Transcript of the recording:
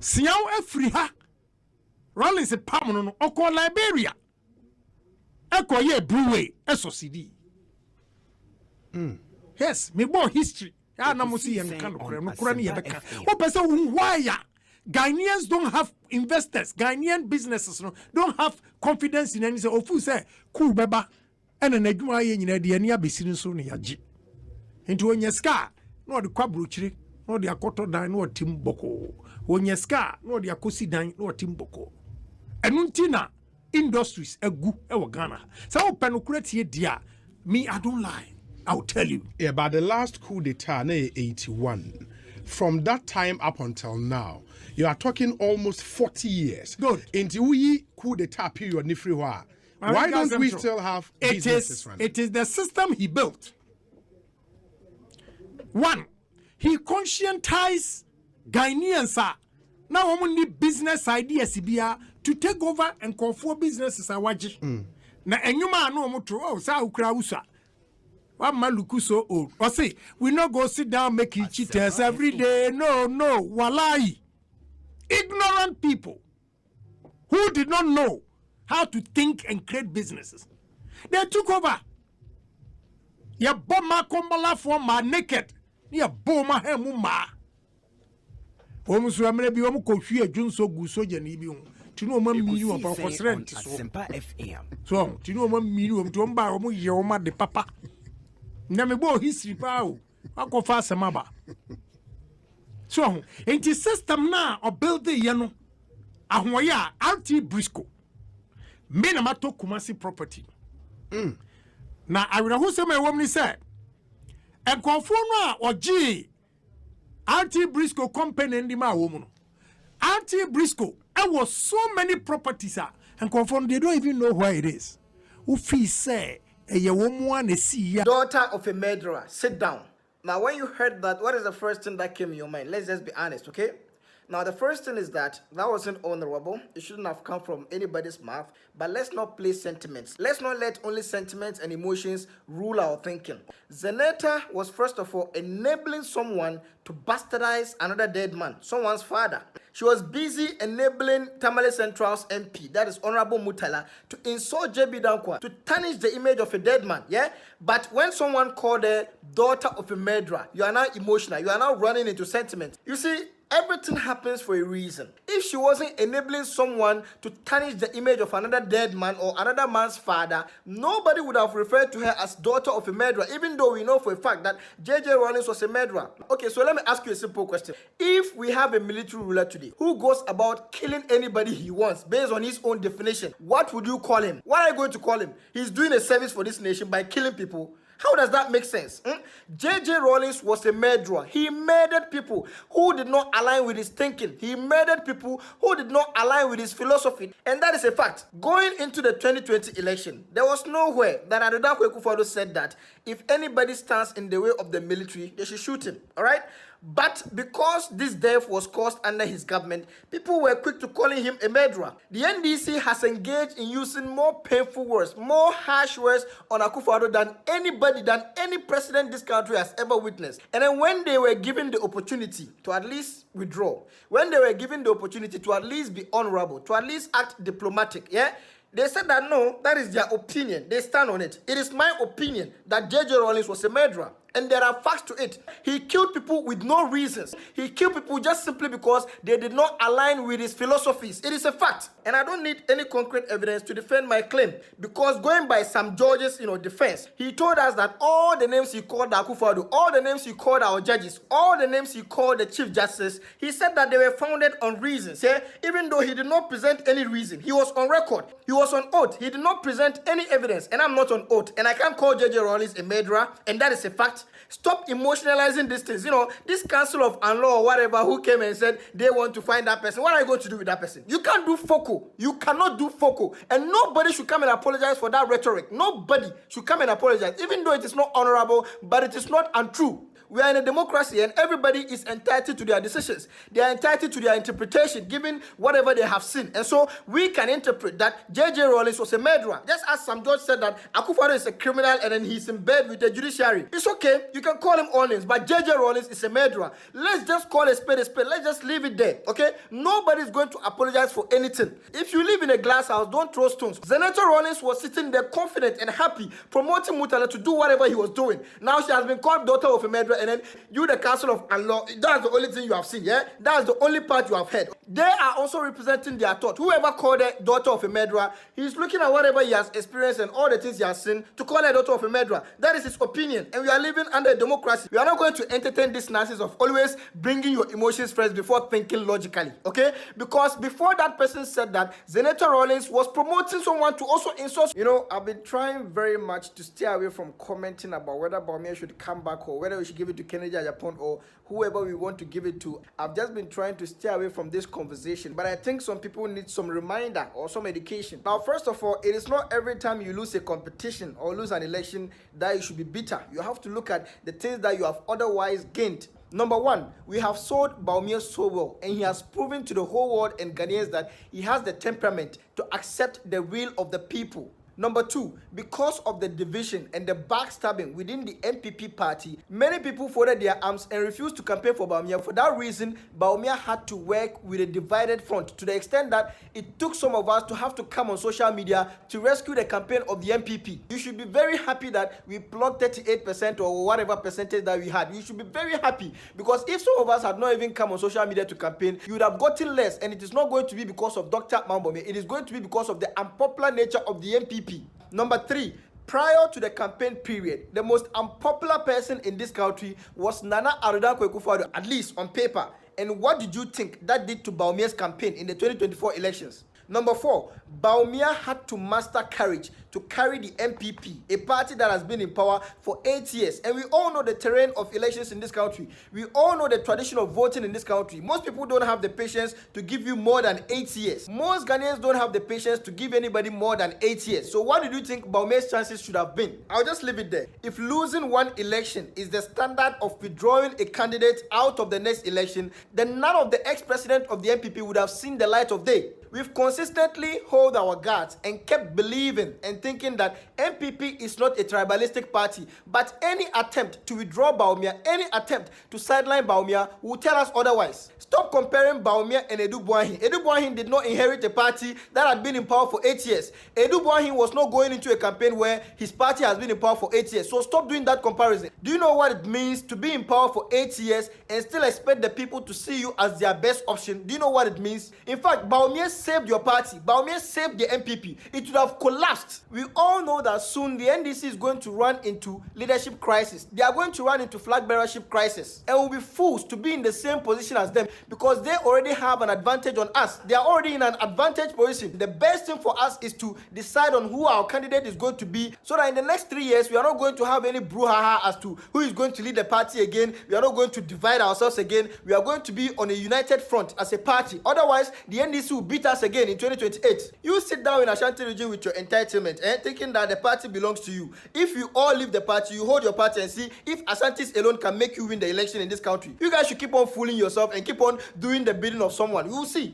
Siao Afriha. Rawlins Pam no Oko Liberia. Eko ye Brewe, SOCD. Yes, me bo history. Ya na musi yen kan no kurani ye beka. O pese why Ghanaians don't have investors, Ghanaian businesses don't have confidence in any say ofu say cool beba ena na adwuma ye nyina de ani abesiri so ne yaji. Enti onye ska no de kwabrochire no de akoto dan no tim boko. Onye ska no de akosi dan no tim boko. Enu ntina industries egu e wo Ghana. Say o penokratie dia me I don't lie. I'll tell you. Yeah, but the last coup d'etat 81. From that time up until now, you are talking almost 40 years. Good. Into we coup d'etat period ni free wa. Why don't we still have businesses running? It is the system he built. One, he conscientized Ghanaians now only business ideas to take over and control businesses awaji. Na enyuma anu omutro oh sa ukra usa. What maluku so old? Or say we not go sit down making cheaters every day. No, walai. Ignorant people who did not know how to think and create businesses. They took over. Ya bomba kombala for ma naked. Ya bomba hemu ma. Omu su amre bi omu ko hwie adwunso gu soja ni bi hu. Tinu oma mini wa pa kosrent so. So, tinu oma mini wa mtu omba omu ye oma de papa. Na me bo history pa o. Akofa semaba. So, enti system na o build the yano. Ahoya RT Briscoe. Me na mato Kumasi property. Na awira hu se me wom ni se. Enkofo no a oji RT Briscoe company ndi ma wo mu no. RT Briscoe was so many properties and confirm they don't even know where it is. Ufi say daughter of a murderer, sit down. Now when you heard that, what is the first thing that came in your mind? Let's just be honest, okay? Now the first thing is that wasn't honorable. It shouldn't have come from anybody's mouth. But let's not play sentiments. Let's not let only sentiments and emotions rule our thinking. Zeneta was first of all enabling someone to bastardize another dead man, someone's father. She was busy enabling Tamale Central's MP, that is Honorable Mutala, to insult JB Dankwa, to tarnish the image of a dead man, yeah? But when someone called her daughter of a murderer, you are now emotional, you are now running into sentiment. You see, everything happens for a reason. If she wasn't enabling someone to tarnish the image of another dead man or another man's father, nobody would have referred to her as daughter of a murderer, even though we know for a fact that JJ Rawlins was a murderer. Okay, so let me ask you a simple question. If we have a military ruler today who goes about killing anybody he wants based on his own definition, what would you call him? What are you going to call him? He's doing a service for this nation by killing people. How does that make sense? JJ Rawlins was a murderer. He murdered people who did not align with his thinking. He murdered people who did not align with his philosophy. And that is a fact. Going into the 2020 election, there was nowhere that Adodakwe Akufo-Addo said that if anybody stands in the way of the military, they should shoot him. All right? But because this death was caused under his government, people were quick to calling him a murderer. The NDC has engaged in using more painful words, more harsh words on Akufo-Addo than any president this country has ever witnessed. And then when they were given the opportunity to at least withdraw, when they were given the opportunity to at least be honorable, to at least act diplomatic, yeah, they said that no, that is their opinion. They stand on it. It is my opinion that JJ Rawlins was a murderer. And there are facts to it. He killed people with no reasons. He killed people just simply because they did not align with his philosophies. It is a fact. And I don't need any concrete evidence to defend my claim. Because going by Sam George's defense, he told us that all the names he called Akufo-Addo, all the names he called our judges, all the names he called the Chief Justice, he said that they were founded on reasons. Yeah? Even though he did not present any reason. He was on record. He was on oath. He did not present any evidence. And I'm not on oath. And I can't call JJ Rawlins a murderer. And that is a fact. Stop emotionalizing these things. This council of law or whatever who came and said they want to find that person. What are you going to do with that person? You can't do focal. You cannot do focal. And nobody should come and apologize for that rhetoric. Nobody should come and apologize, even though it is not honorable, but it is not untrue. We are in a democracy and everybody is entitled to their decisions. They are entitled to their interpretation given whatever they have seen. And so we can interpret that JJ Rawlins was a murderer. Just as some judge said that Akufo-Addo is a criminal and then he's in bed with the judiciary. It's okay. You can call him all names, but JJ Rawlins is a murderer. Let's just call a spade a spade. Let's just leave it there, okay? Nobody's going to apologize for anything. If you live in a glass house, don't throw stones. Senator Rawlins was sitting there confident and happy, promoting Mutala to do whatever he was doing. Now she has been called daughter of a murderer, and then you, the council of law, that's the only thing you have seen, yeah? That's the only part you have heard. They are also representing their thought. Whoever called her daughter of a murderer, he's looking at whatever he has experienced and all the things he has seen to call her daughter of a murderer. That is his opinion, and we are living under a democracy. We are not going to entertain this nonsense of always bringing your emotions first before thinking logically, okay? Because before that person said that, Senator Rawlins was promoting someone to also insult. You know, I've been trying very much to stay away from commenting about whether Bawumia should come back or whether we should give it to Kennedy Agyapong or whoever we want to give it to. I've just been trying to stay away from this conversation, but I think some people need some reminder or some education. Now, first of all, it is not every time you lose a competition or lose an election that you should be bitter. You have to look at the things that you have otherwise gained. Number one, we have sold Bawumia so well, and he has proven to the whole world and Ghanaians that he has the temperament to accept the will of the people. Number two, because of the division and the backstabbing within the MPP party, many people folded their arms and refused to campaign for Bawumia. For that reason, Bawumia had to work with a divided front to the extent that it took some of us to have to come on social media to rescue the campaign of the MPP. You should be very happy that we plugged 38% or whatever percentage that we had. You should be very happy, because if some of us had not even come on social media to campaign, you would have gotten less, and it is not going to be because of Dr. Bawumia. It is going to be because of the unpopular nature of the MPP. Number three, prior to the campaign period, the most unpopular person in this country was Nana Akufo-Addo, at least on paper. And what did you think that did to Bawumia's campaign in the 2024 elections? Number four, Bawumia had to muster courage to carry the MPP, a party that has been in power for 8 years. And we all know the terrain of elections in this country. We all know the tradition of voting in this country. Most people don't have the patience to give you more than 8 years. Most Ghanaians don't have the patience to give anybody more than 8 years. So what do you think Bawumia's chances should have been? I'll just leave it there. If losing one election is the standard of withdrawing a candidate out of the next election, then none of the ex-president of the MPP would have seen the light of day. We've consistently held our guards and kept believing and thinking that MPP is not a tribalistic party, but any attempt to withdraw Bawumia, any attempt to sideline Bawumia will tell us otherwise. Stop comparing Bawumia and Edu Boahin. Edu Boahin did not inherit a party that had been in power for 8 years. Edu Boahin was not going into a campaign where his party has been in power for 8 years. So stop doing that comparison. Do you know what it means to be in power for 8 years and still expect the people to see you as their best option? Do you know what it means? In fact, Bawumia saved your party. Bawumia saved the MPP. It would have collapsed. We all know that soon the NDC is going to run into leadership crisis. They are going to run into flag bearership crisis, and we'll be fools to be in the same position as them, because they already have an advantage on us. They are already in an advantage position. The best thing for us is to decide on who our candidate is going to be, so that in the next 3 years we are not going to have any brouhaha as to who is going to lead the party again. We are not going to divide ourselves again. We are going to be on a united front as a party. Otherwise, the NDC will beat us again in 2028. You sit down in Ashanti region with your entitlement and thinking that the party belongs to you. If you all leave the party, you hold your party and see if Ashantis alone can make you win the election in this country. You guys should keep on fooling yourself and keep on doing the bidding of someone. We will see.